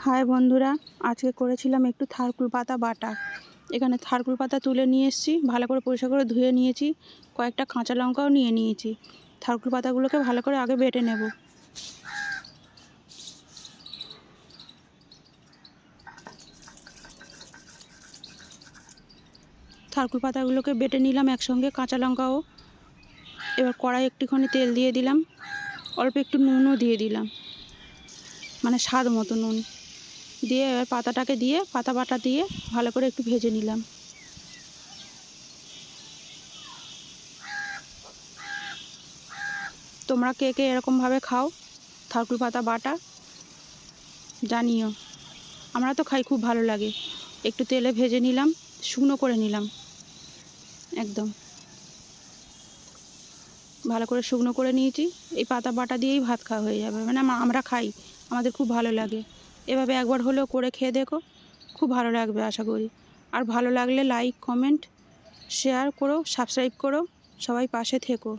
High বন্ধুরা, আজকে করেছিলাম একটু থারকুল পাতা বাটা। এখানে থারকুল পাতা তুলে নিয়ে এসেছি, ভালো করে পরিষ্কার করে ধুয়ে নিয়েছি। কয়েকটা কাঁচা লঙ্কাও নিয়ে নিয়েছি। থারকুল পাতাগুলোকে ভালো করে আগে বেটে নেব। থারকুল পাতাগুলোকে বেটে নিলাম একসঙ্গে, কাঁচা লঙ্কাও। এবার কড়াই একটুখানি তেল দিয়ে দিলাম, অল্প একটু নুনও দিয়ে দিলাম, মানে স্বাদ মতো নুন দিয়ে এবার পাতাটাকে দিয়ে পাতা বাটা দিয়ে ভালো করে একটু ভেজে নিলাম। তোমরা কে কে এরকমভাবে খাও থারকুল পাতা বাটা জানিও। আমরা তো খাই, খুব ভালো লাগে। একটু তেলে ভেজে নিলাম, শুকনো করে নিলাম, একদম ভালো করে শুকনো করে নিয়েছি। এই পাতা বাটা দিয়েই ভাত খাওয়া হয়ে যাবে, মানে আমরা খাই, আমাদের খুব ভালো লাগে। এভাবে একবার হলেও করে খেয়ে দেখো, খুব ভালো লাগবে আশা করি। আর ভালো লাগলে লাইক, কমেন্ট, শেয়ার করো, সাবস্ক্রাইব করো, সবাই পাশে থেকো।